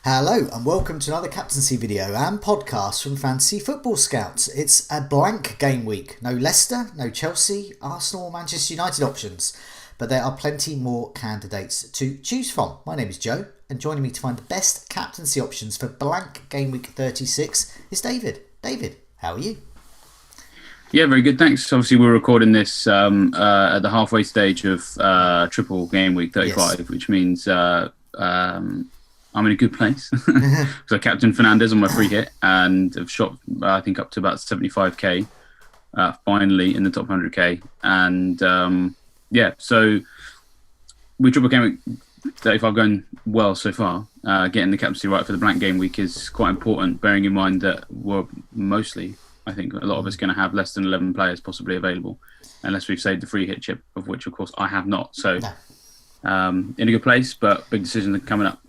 Hello and welcome to another captaincy video and podcast from Fantasy Football Scouts. It's a blank game week. No Leicester, no Chelsea, Arsenal, Manchester United options. But there are plenty more candidates to choose from. My name is Joe and joining me to find the best captaincy options for blank game week 36 is David. David, how are you? Yeah, very good, thanks. Obviously, we're recording this at the halfway stage of triple game week 35, yes. Which means I'm in a good place. So I captained Fernandez on my free hit and have shot, I think, up to about 75k finally in the top 100k. And so we triple game week 35 going well so far. Getting the captaincy right for the blank game week is quite important, bearing in mind that we're mostly, I think a lot of us are going to have less than 11 players possibly available, unless we've saved the free hit chip, of which, of course, I have not. So in a good place, but big decisions are coming up.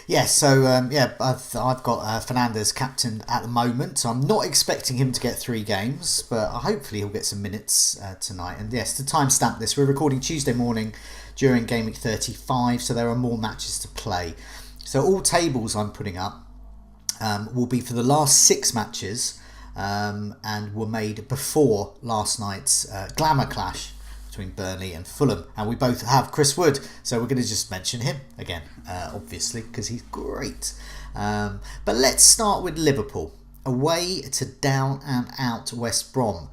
Yes, so I've got Fernandez captain at the moment, so I'm not expecting him to get 3 games, but hopefully he'll get some minutes tonight. And yes, to timestamp this, we're recording Tuesday morning during Game Week 35, so there are more matches to play. So all tables I'm putting up will be for the last 6 matches and were made before last night's glamour clash between Burnley and Fulham, and we both have Chris Wood, so we're going to just mention him again, obviously, because he's great. But let's start with Liverpool, away to down and out West Brom.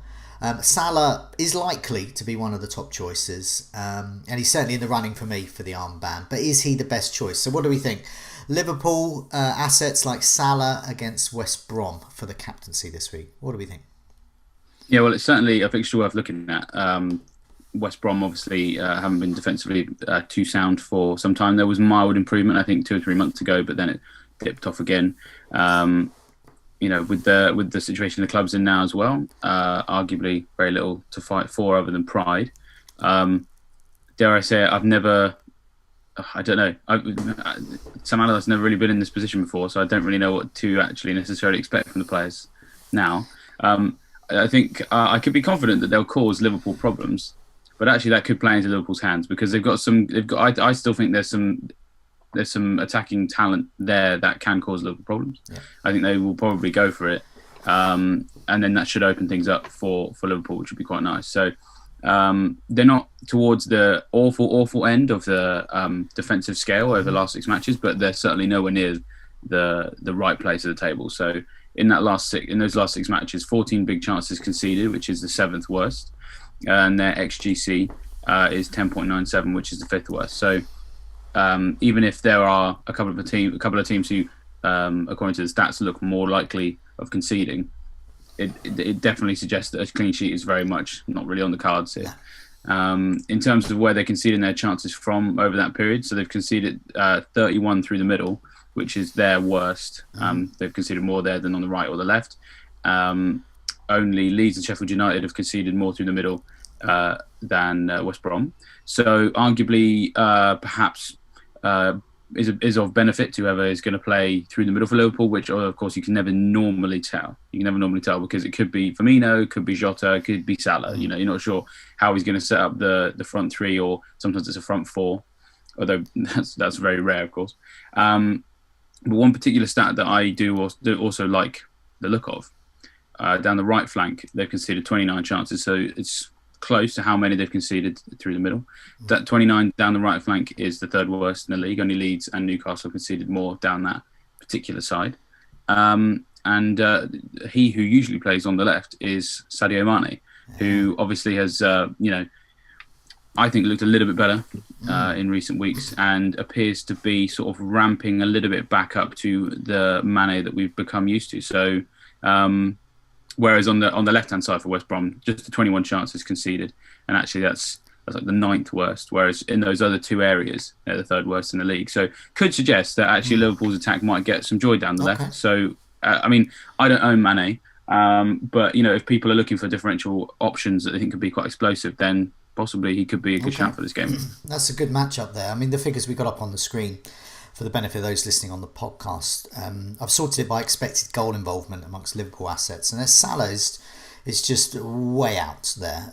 Salah is likely to be one of the top choices, and he's certainly in the running for me for the armband, but is he the best choice? So what do we think? Liverpool assets like Salah against West Brom for the captaincy this week. What do we think? Yeah, well, it's certainly a fixture worth looking at. West Brom obviously haven't been defensively too sound for some time. There was mild improvement, I think, 2 or 3 months ago, but then it dipped off again. With the situation the club's in now as well, arguably very little to fight for other than pride. Dare I say it, I don't know. Sam Allardyce's never really been in this position before, so I don't really know what to actually necessarily expect from the players now. I think I could be confident that they'll cause Liverpool problems. But actually, that could play into Liverpool's hands because I still think there's some attacking talent there that can cause Liverpool problems. Yeah. I think they will probably go for it, and then that should open things up for Liverpool, which would be quite nice. So they're not towards the awful end of the defensive scale over the last 6 matches, but they're certainly nowhere near the right place at the table. So in those last 6 matches, 14 big chances conceded, which is the 7th worst. And their XGC is 10.97, which is the 5th worst. So even if there are a couple of teams who, according to the stats, look more likely of conceding, it definitely suggests that a clean sheet is very much not really on the cards here. In terms of where they're conceding their chances from over that period, so they've conceded 31 through the middle, which is their worst. They've conceded more there than on the right or the left. Only Leeds and Sheffield United have conceded more through the middle than West Brom. So arguably, perhaps is of benefit to whoever is going to play through the middle for Liverpool, which, of course, you can never normally tell. Because it could be Firmino, could be Jota, could be Salah. You're not sure how he's going to set up the front 3, or sometimes it's a front 4, although that's very rare, of course. But one particular stat that I do also like the look of, down the right flank, they've conceded 29 chances, so it's close to how many they've conceded through the middle. That 29 down the right flank is the 3rd worst in the league. Only Leeds and Newcastle conceded more down that particular side. And he who usually plays on the left is Sadio Mane, who obviously has, I think looked a little bit better in recent weeks and appears to be sort of ramping a little bit back up to the Mane that we've become used to. So, whereas on the left-hand side for West Brom, just the 21 chances conceded, and actually that's like the 9th worst. Whereas in those other 2 areas, they're the 3rd worst in the league. So could suggest that actually Liverpool's attack might get some joy down the left. So I don't own Mane, but if people are looking for differential options that they think could be quite explosive, then possibly he could be a good shout for this game. That's a good matchup there. The figures we got up on the screen, for the benefit of those listening on the podcast, I've sorted it by expected goal involvement amongst Liverpool assets, and their Salah is just way out there.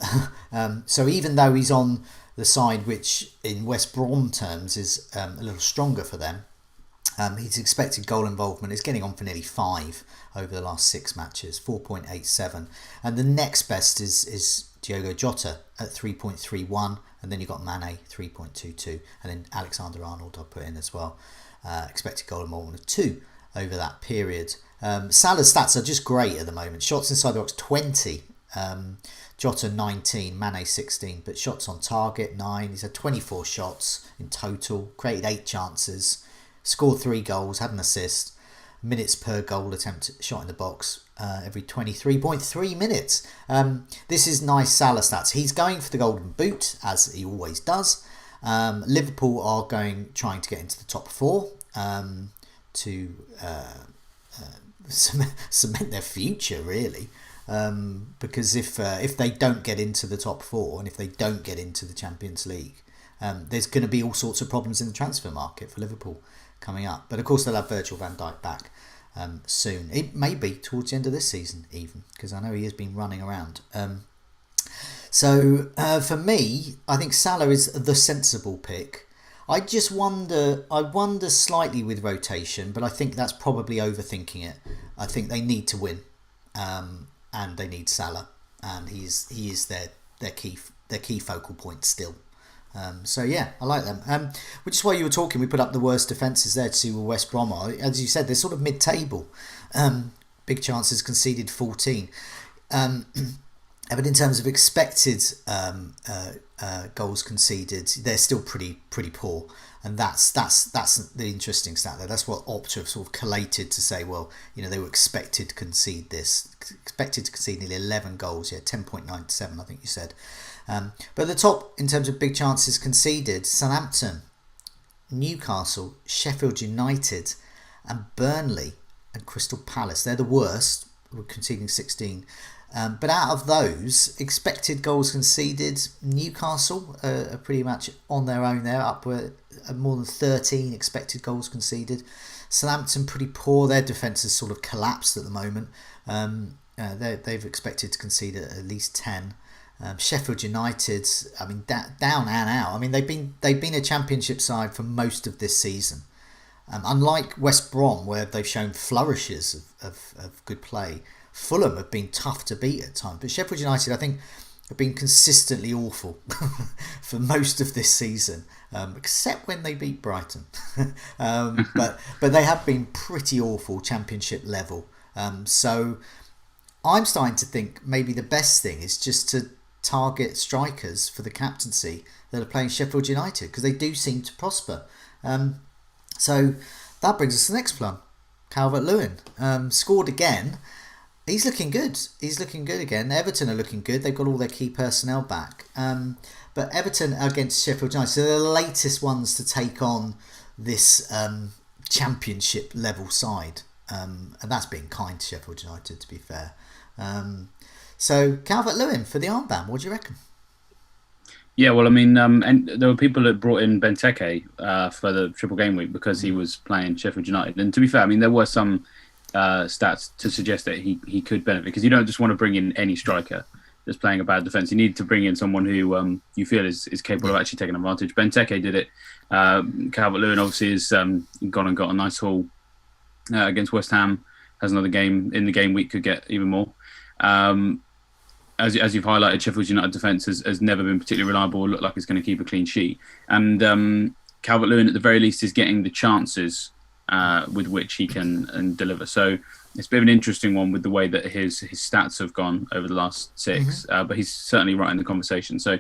So even though he's on the side which in West Brom terms is a little stronger for them, His expected goal involvement is getting on for nearly 5 over the last 6 matches, 4.87. And the next best is Diogo Jota at 3.31. And then you've got Mane, 3.22. And then Alexander Arnold I put in as well. Expected goal involvement of 2 over that period. Salah's stats are just great at the moment. Shots inside the box, 20. Jota 19, Mane 16, but shots on target 9. He's had 24 shots in total, created 8 chances, scored 3 goals, had an assist. Minutes per goal attempt shot in the box every 23.3 minutes. This is nice Salah stats. He's going for the Golden Boot, as he always does. Liverpool are trying to get into the top 4 to cement their future, really. Because if they don't get into the top 4 and if they don't get into the Champions League, there's going to be all sorts of problems in the transfer market for Liverpool coming up. But of course they'll have Virgil van Dijk back soon. It may be towards the end of this season even, because I know he has been running around. So for me, I think Salah is the sensible pick. I wonder slightly with rotation, but I think that's probably overthinking it. I think they need to win. And they need Salah, and he is their key focal point still. So yeah, I like them. Which is why you were talking. We put up the worst defences there to see where West Brom are. As you said, they're sort of mid-table. Big chances conceded 14. But in terms of expected goals conceded, they're still pretty poor. And that's the interesting stat there. That's what Opta have sort of collated to say, well, they were expected to concede nearly 11 goals, 10.97 I think you said. But the top in terms of big chances conceded, Southampton, Newcastle, Sheffield United and Burnley and Crystal Palace. They're the worst, we're conceding 16. But out of those, expected goals conceded, Newcastle are pretty much on their own there, up with more than 13 expected goals conceded. Southampton pretty poor, their defence has sort of collapsed at the moment. They've expected to concede at least 10. Sheffield United, I mean, down and out. I mean, they've been a championship side for most of this season. Unlike West Brom, where they've shown flourishes of good play, Fulham have been tough to beat at times. But Sheffield United, I think, have been consistently awful for most of this season, except when they beat Brighton. But they have been pretty awful championship level. So I'm starting to think maybe the best thing is just to target strikers for the captaincy that are playing Sheffield United, because they do seem to prosper. So that brings us to the next plan. Calvert-Lewin scored again. He's looking good. He's looking good again. Everton are looking good. They've got all their key personnel back. But Everton against Sheffield United, so they're the latest ones to take on this championship level side. And that's being kind to Sheffield United, to be fair. So Calvert-Lewin for the armband. What do you reckon? Yeah, well, I mean, and there were people that brought in Benteke for the triple game week because he was playing Sheffield United. And to be fair, I mean, there were some stats to suggest that he could benefit, because you don't just want to bring in any striker that's playing a bad defence. You need to bring in someone who you feel is capable of actually taking advantage. Benteke did it. Calvert-Lewin obviously has gone and got a nice haul against West Ham. Has another game in the game week, could get even more. As you've highlighted, Sheffield United defence has never been particularly reliable. Looked like it's going to keep a clean sheet. And Calvert-Lewin, at the very least, is getting the chances with which he can deliver. So it's a bit of an interesting one with the way that his stats have gone over the last 6. But he's certainly right in the conversation. So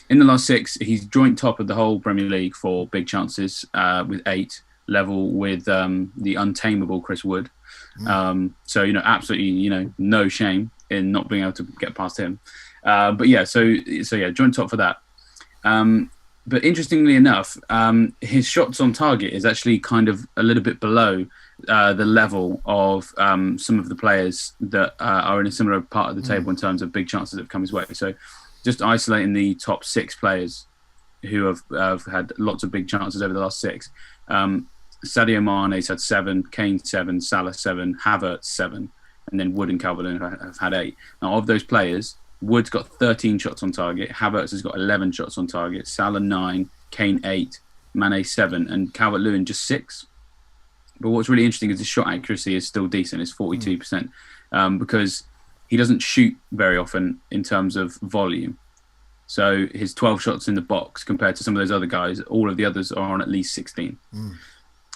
in the last 6, he's joint top of the whole Premier League for big chances with 8, level with the untamable Chris Wood. So, absolutely, no shame in not being able to get past him. But yeah, so joint top for that. But interestingly enough, his shots on target is actually kind of a little bit below the level of some of the players that are in a similar part of the table in terms of big chances that have come his way. So just isolating the top 6 players who have had lots of big chances over the last 6. Sadio Mane's had 7, Kane 7, Salah 7, Havertz 7, and then Wood and Calvert-Lewin have had 8. Now, of those players, Wood's got 13 shots on target, Havertz has got 11 shots on target, Salah 9, Kane 8, Mane 7, and Calvert-Lewin just 6. But what's really interesting is his shot accuracy is still decent. It's 42%, because he doesn't shoot very often in terms of volume. So his 12 shots in the box compared to some of those other guys, all of the others are on at least 16.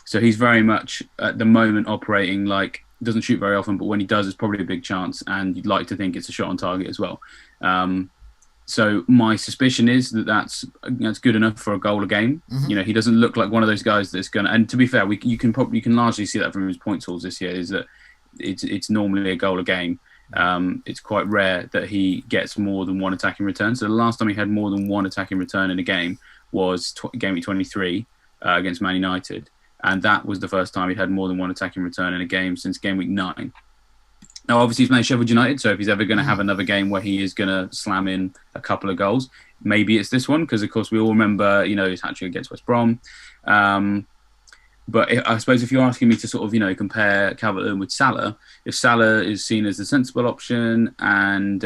So he's very much at the moment operating like, doesn't shoot very often, but when he does, it's probably a big chance, and you'd like to think it's a shot on target as well. So my suspicion is that that's good enough for a goal a game. He doesn't look like one of those guys that's going to. And to be fair, you can largely see that from his point totals this year. Is that it's normally a goal a game. It's quite rare that he gets more than one attacking return. So the last time he had more than one attacking return in a game was game week 23 against Man United. And that was the first time he'd had more than one attacking return in a game since game week 9. Now, obviously, he's playing Sheffield United, so if he's ever going to have another game where he is going to slam in a couple of goals, maybe it's this one, because, of course, we all remember, his hat-trick against West Brom. But I suppose if you're asking me to sort of, compare Calvert-Lewin with Salah, if Salah is seen as the sensible option and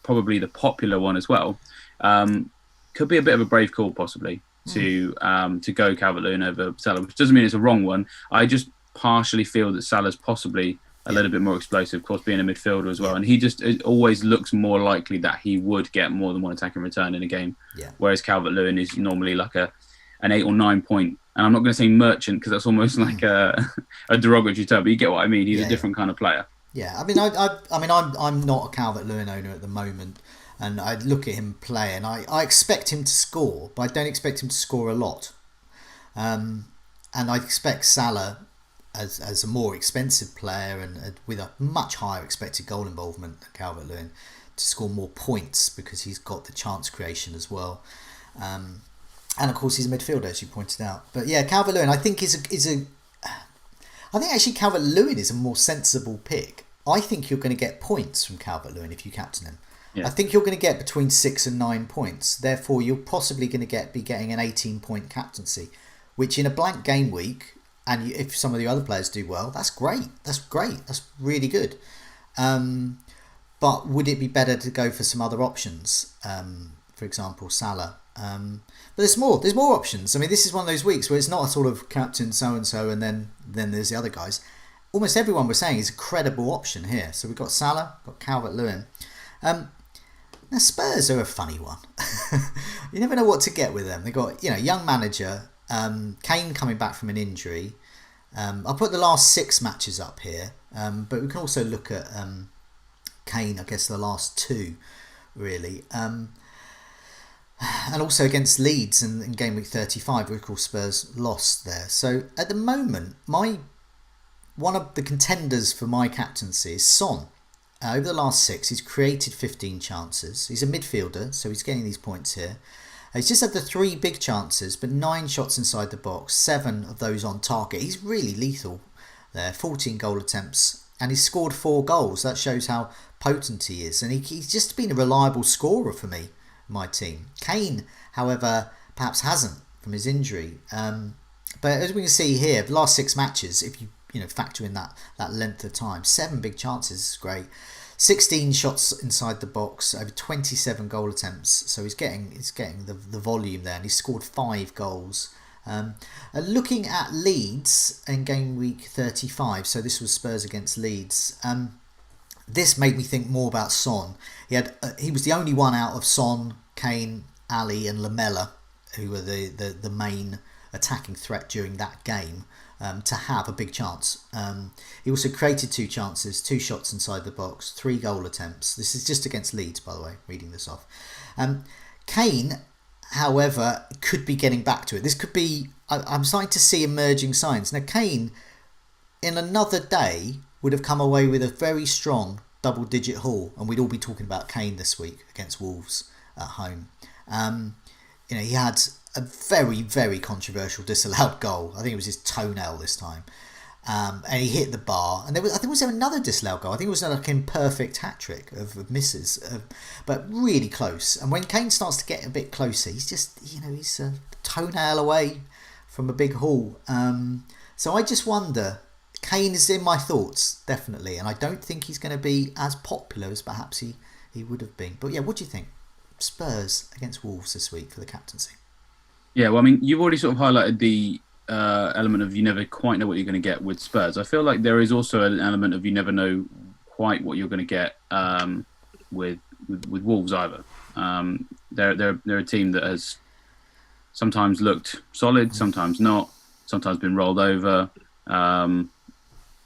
probably the popular one as well, could be a bit of a brave call, possibly, to go Calvert-Lewin over Salah, which doesn't mean it's a wrong one. I just partially feel that Salah's possibly a little bit more explosive, of course, being a midfielder as well. And it always looks more likely that he would get more than one attacking return in a game. Whereas Calvert-Lewin is normally like an 8 or 9 point. And I'm not going to say merchant, because that's almost like a derogatory term, but you get what I mean. He's a different kind of player. Yeah, I mean, I'm not a Calvert-Lewin owner at the moment, and I look at him play, and I expect him to score, but I don't expect him to score a lot. And I expect Salah, as a more expensive player and with a much higher expected goal involvement than Calvert-Lewin, to score more points, because he's got the chance creation as well. And of course he's a midfielder, as you pointed out. But yeah, Calvert-Lewin I think I think actually Calvert-Lewin is a more sensible pick. I think you're going to get points from Calvert-Lewin if you captain him. I think you're going to get between 6 and 9 points. Therefore, you're possibly going to be getting an 18-point captaincy, which in a blank game week, and if some of the other players do well, that's great. That's really good. But would it be better to go for some other options? For example, Salah. But there's more options. I mean, this is one of those weeks where it's not a sort of captain so-and-so and then there's the other guys. Almost everyone we're saying is a credible option here. So we've got Salah, got Calvert-Lewin. Now Spurs are a funny one. You never know what to get with them. They've got, young manager, Kane coming back from an injury. I'll put the last 6 matches up here, but we can also look at Kane, I guess the last 2, really. And also against Leeds in game week 35, we recall Spurs lost there. So at the moment, one of the contenders for my captaincy is Son. Over the last 6, he's created 15 chances. He's a midfielder, so he's getting these points here. He's just had the 3 big chances, but 9 shots inside the box, 7 of those on target. He's really lethal there, 14 goal attempts, and he's scored 4 goals. That shows how potent he is, and he's just been a reliable scorer for me, my team. Kane, however, perhaps hasn't from his injury. But as we can see here, the last 6 matches, if you factor in that length of time, 7 big chances is great. 16 shots inside the box, over 27 goal attempts. So he's getting the volume there, and he's scored 5 goals. Looking at Leeds in game week 35, so this was Spurs against Leeds. This made me think more about Son. He was the only one out of Son, Kane, Ali, and Lamela, who were the main attacking threat during that game, to have a big chance. He also created 2 chances, 2 shots inside the box, 3 goal attempts. This is just against Leeds, by the way, reading this off. Kane, however, could be getting back to it. This could be, I'm starting to see emerging signs. Now, Kane, in another day, would have come away with a very strong double-digit haul, and we'd all be talking about Kane this week against Wolves at home. He had a very, very controversial disallowed goal. I think it was his toenail this time. And he hit the bar. And was there another disallowed goal? I think it was like an imperfect hat-trick of misses. But really close. And when Kane starts to get a bit closer, he's just, he's a toenail away from a big haul. So I just wonder, Kane is in my thoughts, definitely. And I don't think he's going to be as popular as perhaps he would have been. But yeah, what do you think? Spurs against Wolves this week for the captaincy. Yeah, well, I mean, you've already sort of highlighted the element of you never quite know what you're going to get with Spurs. I feel like there is also an element of you never know quite what you're going to get with Wolves either. They're a team that has sometimes looked solid, sometimes not, sometimes been rolled over,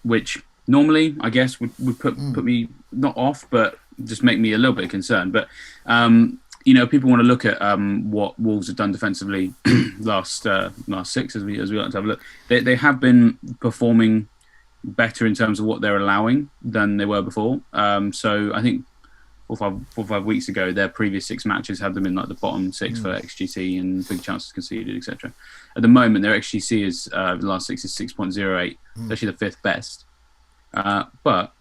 which normally I guess would put me not off, but just make me a little bit concerned. But people want to look at what Wolves have done defensively last six, as we like to have a look. They have been performing better in terms of what they're allowing than they were before. So I think 4 or 5 weeks ago, their previous 6 matches had them in like the bottom 6 for XGC and big chances conceded, etc. At the moment, their XGC is the last 6 is 6.08, actually the 5th best. But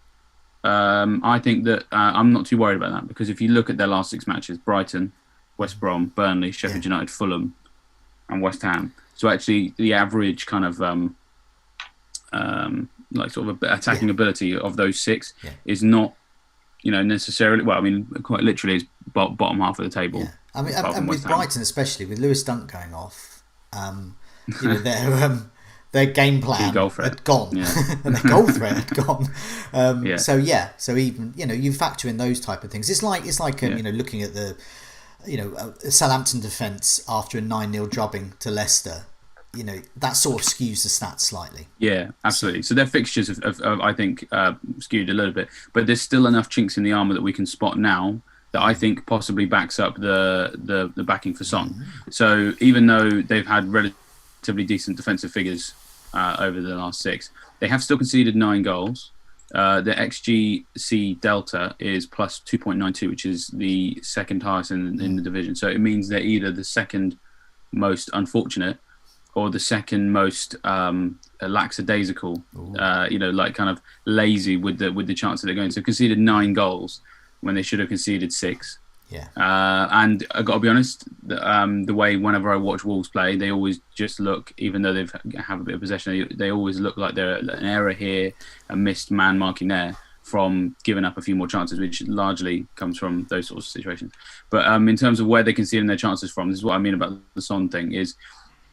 I think that I'm not too worried about that, because if you look at their last 6 matches, Brighton, West Brom, Burnley, Sheffield United, Fulham, and West Ham. So actually, the average kind of like sort of attacking ability of those 6 is not, necessarily. Well, I mean, quite literally, is bottom half of the table. Yeah. I mean, and with Brighton, especially with Lewis Dunk going off, their game plan had gone, and their goal threat had gone. So even you factor in those type of things. It's like looking at the Southampton defence after a 9-0 drubbing to Leicester. That sort of skews the stats slightly. Yeah, absolutely. So their fixtures have I think, skewed a little bit, but there's still enough chinks in the armour that we can spot now that I think possibly backs up the backing for Son. So even though they've had relatively decent defensive figures over the last 6, they have still conceded 9 goals. The XGC delta is plus 2.92, which is the second highest in the division. So it means they're either the second most unfortunate or the second most lackadaisical, like kind of lazy with the chance that they're going. So conceded 9 goals when they should have conceded 6. Yeah. And I got to be honest, the way whenever I watch Wolves play, they always just look, even though they have a bit of possession, they always look like they're an error here, a missed man marking there from giving up a few more chances, which largely comes from those sorts of situations. But in terms of where they're conceding their chances from, this is what I mean about the Son thing, is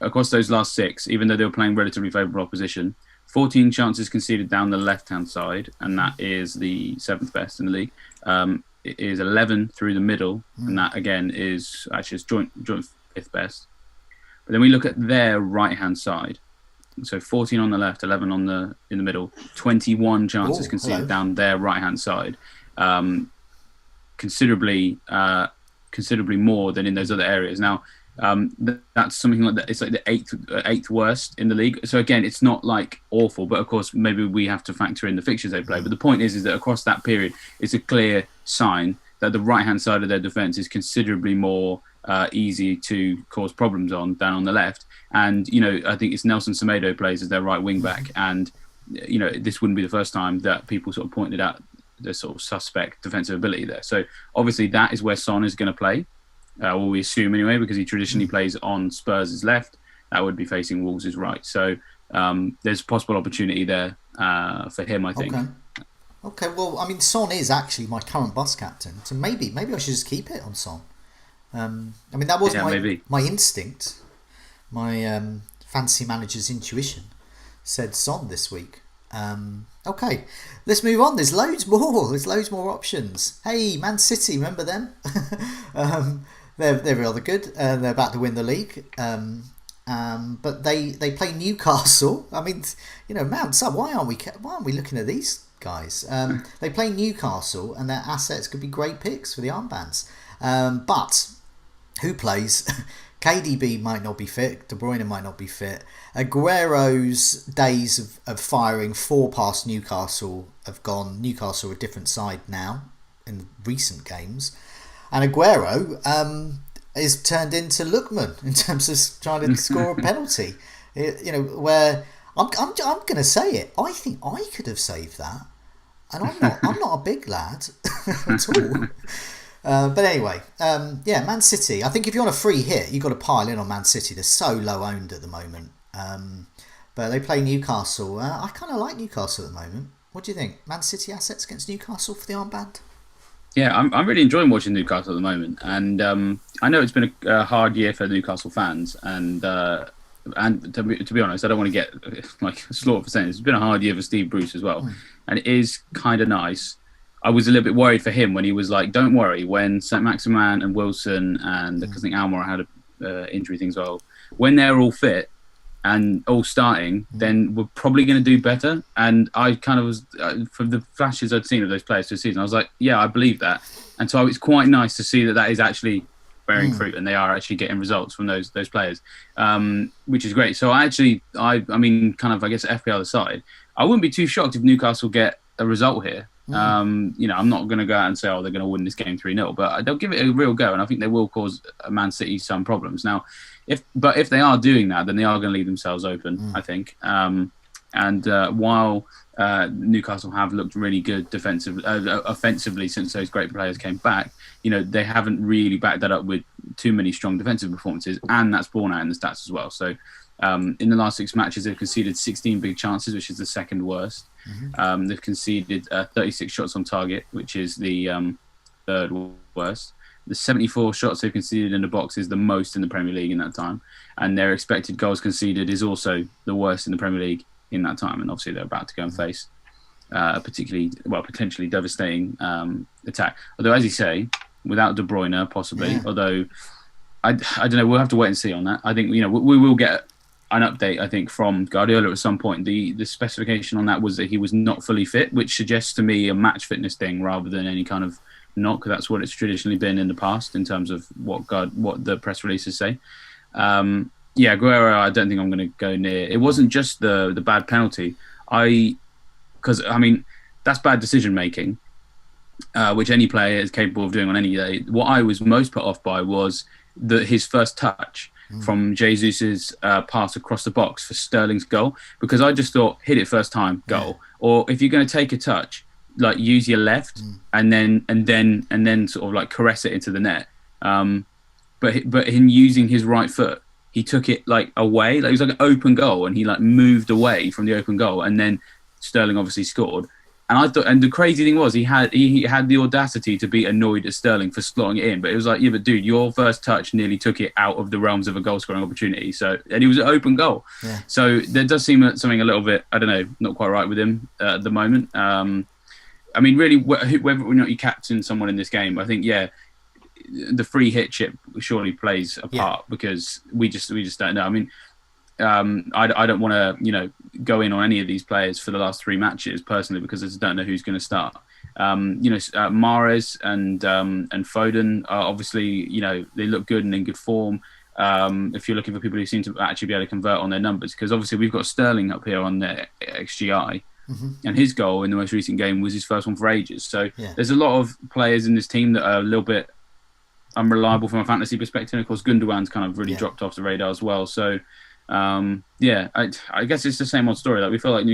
across those last 6, even though they were playing relatively favourable opposition, 14 chances conceded down the left-hand side, and that is the 7th best in the league. It is 11 through the middle, and that again is actually joint 5th best. But then we look at their right-hand side. So 14 on the left, 11 in the middle, 21 chances conceded down their right-hand side, considerably more than in those other areas. Now, that's something like that. It's like the eighth worst in the league. So again, it's not like awful, but of course maybe we have to factor in the fixtures they play. But the point is that across that period, it's a clear sign that the right hand side of their defence is considerably more easy to cause problems on than on the left. And I think it's Nelson Semedo plays as their right wing back, and this wouldn't be the first time that people sort of pointed out the sort of suspect defensive ability there. So obviously that is where Son is going to play. Or we assume anyway, because he traditionally plays on Spurs' left. That would be facing Wolves' right. So there's possible opportunity there for him, I think. Okay. Well, I mean, Son is actually my current bus captain, so maybe I should just keep it on Son. I mean, that was my instinct. My fantasy manager's intuition said Son this week. Okay, let's move on. There's loads more options. Hey, Man City, remember them? They're rather good. They're about to win the league. But they play Newcastle. I mean, Mount, so why aren't we looking at these guys? They play Newcastle, and their assets could be great picks for the armbands. But who plays? KDB might not be fit. De Bruyne might not be fit. Aguero's days of firing 4 past Newcastle have gone. Newcastle are a different side now in recent games. And Aguero is turned into Lookman in terms of trying to score a penalty. Where I'm going to say it. I think I could have saved that. And I'm not a big lad at all. But anyway, Man City. I think if you want a free hit, you've got to pile in on Man City. They're so low owned at the moment. But they play Newcastle. I kind of like Newcastle at the moment. What do you think? Man City assets against Newcastle for the armband? Yeah, I'm really enjoying watching Newcastle at the moment. And I know it's been a hard year for Newcastle fans. And and to be honest, I don't want to get like slaughtered for saying this. It's been a hard year for Steve Bruce as well, and it is kind of nice. I was a little bit worried for him when he was like, "Don't worry." When St. Maximan and Wilson and because I think Almore had a injury things as well. When they're all fit and all starting, then we're probably going to do better. And I kind of was from the flashes I'd seen of those players this season, I was like, "Yeah, I believe that." And so it's quite nice to see that is actually bearing fruit, and they are actually getting results from those players, which is great. So I mean, kind of, I guess FPL aside, I wouldn't be too shocked if Newcastle get a result here. I'm not going to go out and say, they're going to win this game 3-0, but they'll give it a real go, and I think they will cause Man City some problems. Now, if they are doing that, then they are going to leave themselves open, I think. While Newcastle have looked really good offensively since those great players came back, they haven't really backed that up with too many strong defensive performances, and that's borne out in the stats as well. So in the last 6 matches, they've conceded 16 big chances, which is the second worst. They've conceded 36 shots on target, which is the third worst. The 74 shots they've conceded in the box is the most in the Premier League in that time, and their expected goals conceded is also the worst in the Premier League in that time. And obviously they're about to go and face potentially devastating attack. Although, as you say, without De Bruyne possibly, although I don't know, we'll have to wait and see on that. I think we will get an update, I think, from Guardiola at some point. The specification on that was that he was not fully fit, which suggests to me a match fitness thing rather than any kind of knock. That's what it's traditionally been in the past in terms of what the press releases say. Aguero, I don't think I'm going to go near. It wasn't just the bad penalty. Because that's bad decision making, which any player is capable of doing on any day. What I was most put off by was his first touch from Jesus's pass across the box for Sterling's goal, because I just thought, hit it first time, goal. Or if you're going to take a touch, like use your left and then sort of like caress it into the net. But in using his right foot, he took it like away, like it was like an open goal, and he like moved away from the open goal, and then Sterling obviously scored. And I thought, and the crazy thing was, he had the audacity to be annoyed at Sterling for slotting it in, but it was like, yeah, but dude, your first touch nearly took it out of the realms of a goal scoring opportunity. So, and it was an open goal. Yeah. So there does seem something a little bit, I don't know, not quite right with him at the moment. Really, whether or not you captain someone in this game, I think, the free hit chip surely plays a part, because we just don't know. I don't want to go in on any of these players for the last 3 matches personally, because I just don't know who's going to start. Mahrez and Foden are obviously, they look good and in good form. If you're looking for people who seem to actually be able to convert on their numbers, because obviously we've got Sterling up here on their XGI. And his goal in the most recent game was his first one for ages. So there's a lot of players in this team that are a little bit unreliable from a fantasy perspective. And of course, Gundogan's kind of really dropped off the radar as well. So, I guess it's the same old story. Like, we feel like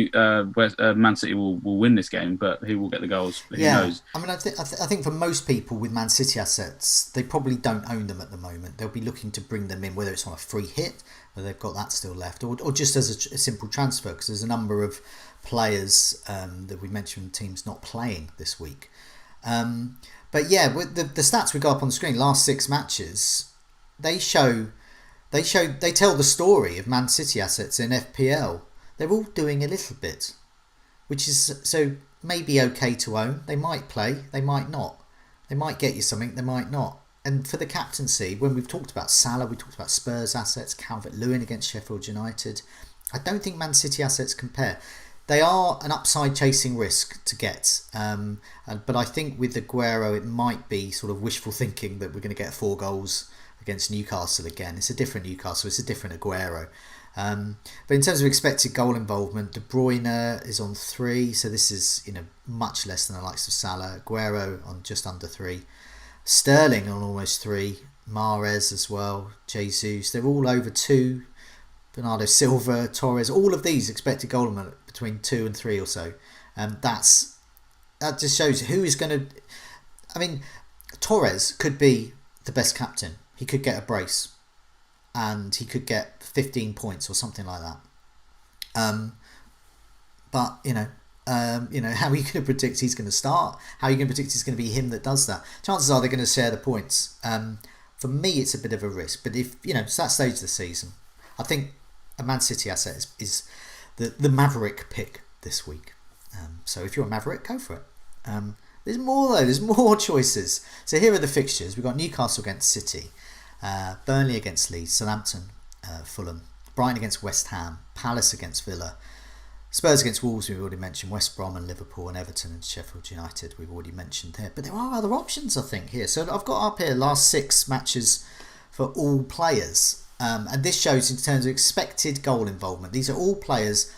Man City will win this game, but who will get the goals? Who knows? I think for most people with Man City assets, they probably don't own them at the moment. They'll be looking to bring them in, whether it's on a free hit, whether they've got that still left, or just as a simple transfer, because there's a number of players that we mentioned teams not playing this week. But with the stats we got up on the screen, last 6 matches, they tell the story of Man City assets in FPL. They're all doing a little bit, which is so maybe okay to own. They might play, they might not. They might get you something, they might not. And for the captaincy, when we've talked about Salah, we talked about Spurs assets, Calvert-Lewin against Sheffield United. I don't think Man City assets compare. They are an upside chasing risk to get, but I think with Aguero it might be sort of wishful thinking that we're going to get 4 goals against Newcastle again. It's a different Newcastle, it's a different Aguero. But in terms of expected goal involvement, De Bruyne is on 3, so this is much less than the likes of Salah. Aguero on just under 3, Sterling on almost 3, Mahrez as well, Jesus. They're all over 2. Bernardo Silva, Torres, all of these expected goal involvement between 2 and 3 or so. That just shows who is going to. Torres could be the best captain. He could get a brace, and he could get 15 points or something like that. But how are you going to predict he's going to start? How are you going to predict it's going to be him that does that? Chances are they're going to share the points. For me, it's a bit of a risk, but if it's that stage of the season, I think a Man City asset is the Maverick pick this week. So if you're a Maverick, go for it. There's more though. There's more choices. So here are the fixtures. We've got Newcastle against City, Burnley against Leeds, Southampton, Fulham, Brighton against West Ham, Palace against Villa, Spurs against Wolves, we've already mentioned, West Brom and Liverpool, and Everton and Sheffield United, we've already mentioned there. But there are other options, I think, here. So I've got up here last 6 matches for all players. And this shows in terms of expected goal involvement. These are all players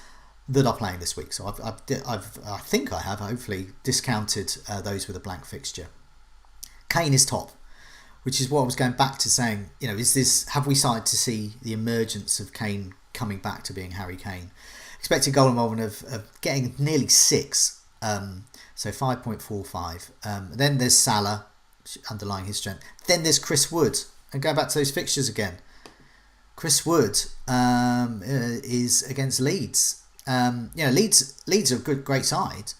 that are playing this week. So I think I have hopefully discounted those with a blank fixture. Kane is top, which is what I was going back to saying. Have we started to see the emergence of Kane coming back to being Harry Kane? Expected goal involvement of getting nearly 6, so 5.45. Then there's Salah, underlying his strength. Then there's Chris Wood, and go back to those fixtures again. Chris Wood is against Leeds. Leeds are a great side,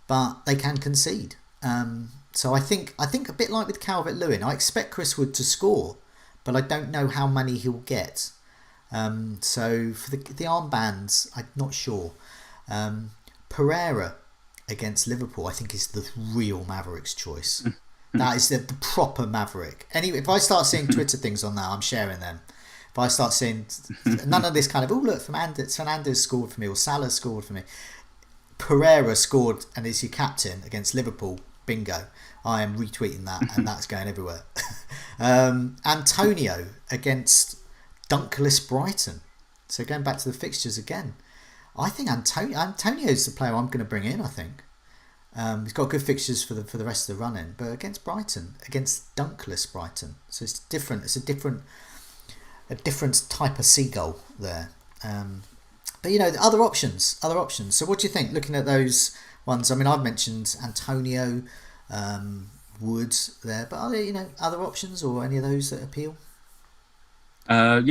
but they can concede. So I think a bit like with Calvert-Lewin, I expect Chris Wood to score, but I don't know how many he'll get. So for the armbands, I'm not sure. Pereira against Liverpool, I think, is the real Mavericks choice. That is the proper Maverick. Anyway, if I start seeing Twitter things on that, I'm sharing them. If I start seeing none of this kind of, oh look, Fernandes scored for me, or Salah scored for me, Pereira scored and is your captain against Liverpool, bingo. I am retweeting that, and that's going everywhere. Antonio against Dunkless Brighton. So going back to the fixtures again, I think Antonio's the player I'm going to bring in. I think he's got good fixtures for the rest of the run-in, but against Brighton, against Dunkless Brighton, so it's different. It's a different type of seagull there. But other options. So what do you think? Looking at those ones, I mean, I've mentioned Antonio, Wood there, but are there other options or any of those that appeal? I'll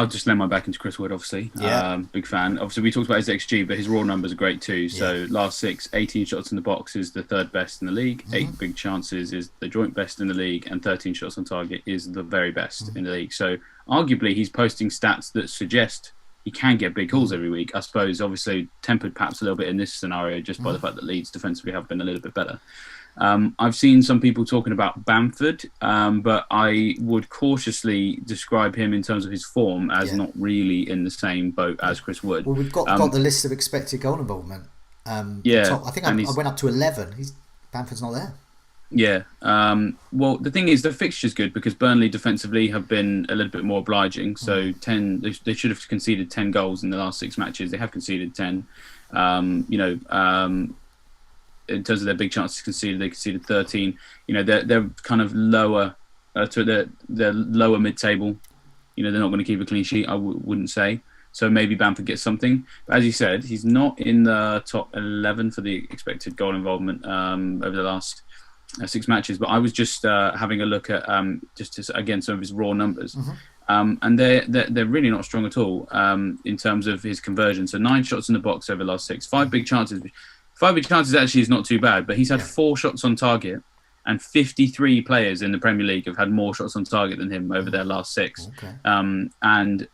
just lend my back into Chris Wood, obviously. Yeah. Big fan. Obviously, we talked about his XG, but his raw numbers are great too. So last 6, 18 shots in the box is the 3rd best in the league. 8 big chances is the joint best in the league, and 13 shots on target is the very best in the league. So arguably, he's posting stats that suggest he can get big hauls every week. I suppose, obviously, tempered perhaps a little bit in this scenario just by the fact that Leeds defensively have been a little bit better. I've seen some people talking about Bamford, but I would cautiously describe him in terms of his form as not really in the same boat as Chris Wood. Well, we've got the list of expected goal involvement. I think I went up to 11. Bamford's not there. Yeah. Well, the thing is, the fixture's good because Burnley defensively have been a little bit more obliging. So 10, they should have conceded 10 goals in the last 6 matches. They have conceded 10. In terms of their big chances conceded, they conceded 13. They're kind of lower to their lower mid-table. They're not going to keep a clean sheet, I wouldn't say. So maybe Bamford gets something. But as you said, he's not in the top 11 for the expected goal involvement over the last 6 matches. But I was just having a look at again some of his raw numbers. And they're really not strong at all in terms of his conversion. So 9 shots in the box over the last 6, 5 big chances. 5 big chances actually is not too bad, but he's had 4 shots on target, and 53 players in the Premier League have had more shots on target than him over their last 6. Okay. And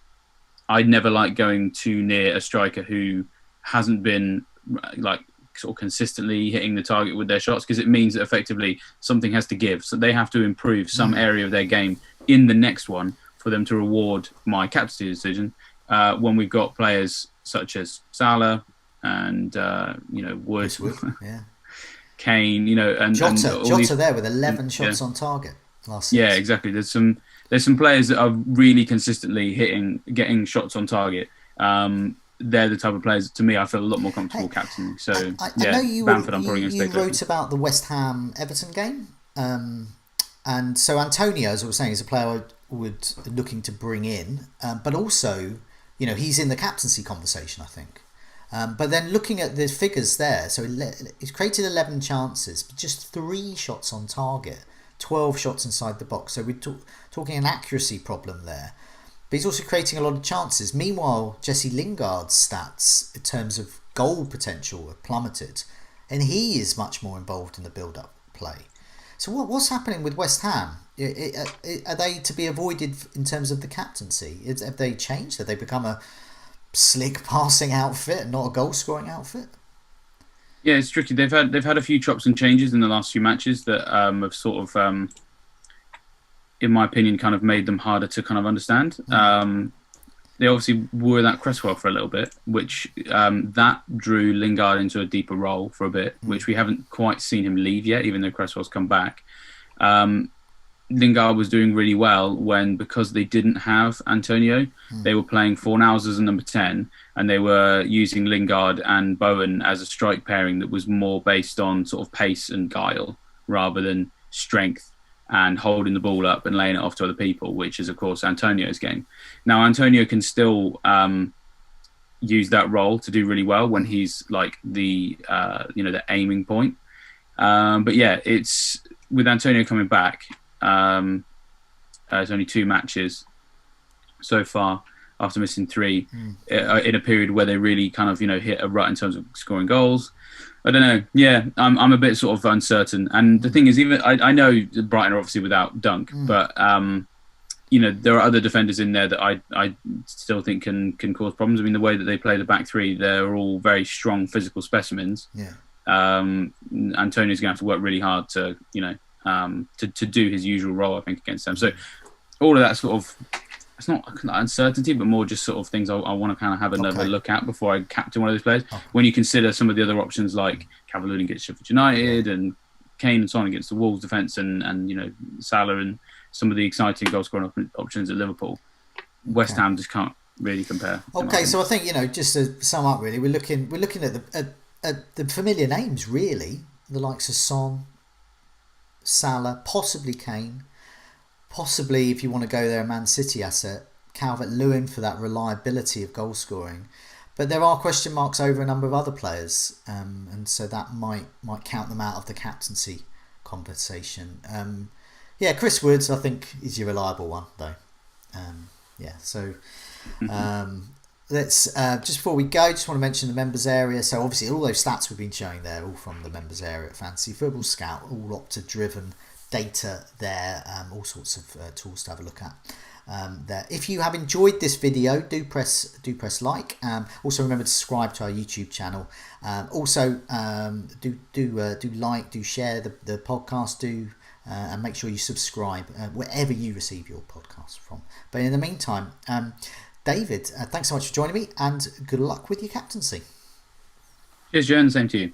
I'd never like going too near a striker who hasn't been like sort of consistently hitting the target with their shots, because it means that effectively something has to give. So they have to improve some area of their game in the next one for them to reward my captaincy decision. When we've got players such as Salah, and Wood, Kane, and Jota there with 11 shots on target last season. Yeah, exactly. There's some players that are really consistently getting shots on target. They're the type of players, to me, I feel a lot more comfortable captaining. So I know Bamford, I'm probably going to you wrote about the West Ham Everton game, and so Antonio, as I was saying, is a player I would looking to bring in, but also he's in the captaincy conversation, I think. But then looking at the figures there, so he's created 11 chances, but just 3 shots on target, 12 shots inside the box. So we're talking an accuracy problem there. But he's also creating a lot of chances. Meanwhile, Jesse Lingard's stats in terms of goal potential have plummeted, and he is much more involved in the build-up play. So what's happening with West Ham? Are they to be avoided in terms of the captaincy? Have they changed? Have they become slick passing outfit, not a goal scoring outfit. Yeah, it's tricky. They've had a few chops and changes in the last few matches that have sort of, in my opinion, kind of made them harder to kind of understand. They obviously were that Cresswell for a little bit, which that drew Lingard into a deeper role for a bit, which we haven't quite seen him leave yet, even though Cresswell's come back. Lingard was doing really well when, because they didn't have Antonio, they were playing Fornals as a number 10, and they were using Lingard and Bowen as a strike pairing that was more based on sort of pace and guile rather than strength and holding the ball up and laying it off to other people, which is, of course, Antonio's game. Now, Antonio can still use that role to do really well when he's like the aiming point. But yeah, it's with Antonio coming back. It's only 2 matches so far after missing 3 in a period where they really kind of hit a rut in terms of scoring goals. I don't know. Yeah, I'm a bit sort of uncertain. And the thing is, even I know Brighton are obviously without Dunk, but there are other defenders in there that I still think can cause problems. I mean, the way that they play the back 3, they're all very strong physical specimens. Yeah. Antonio's going to have to work really hard to to do his usual role, I think, against them. So all of that sort of, it's not uncertainty, but more just sort of things I want to kind of have another look at before I captain one of those players. When you consider some of the other options like Cavalier against Sheffield United and Kane and so on against the Wolves defence and Salah and some of the exciting goal scoring options at Liverpool, West Ham just can't really compare. Okay, so I think just to sum up, really, we're looking at the familiar names, really, the likes of Son, Salah, possibly Kane, possibly, if you want to go there, a Man City asset, Calvert-Lewin for that reliability of goal scoring. But there are question marks over a number of other players, and so that might count them out of the captaincy conversation. Chris Woods, I think, is your reliable one, though. Let's just before we go, just want to mention the members area. So obviously all those stats we've been showing there, all from the members area at Fantasy Football Scout, all Opta driven data there, all sorts of tools to have a look at there. If you have enjoyed this video, do press like. Also remember to subscribe to our YouTube channel. Also do like, do share the podcast, and make sure you subscribe wherever you receive your podcast from. But in the meantime, David, thanks so much for joining me, and good luck with your captaincy. Cheers, Jen. Same to you.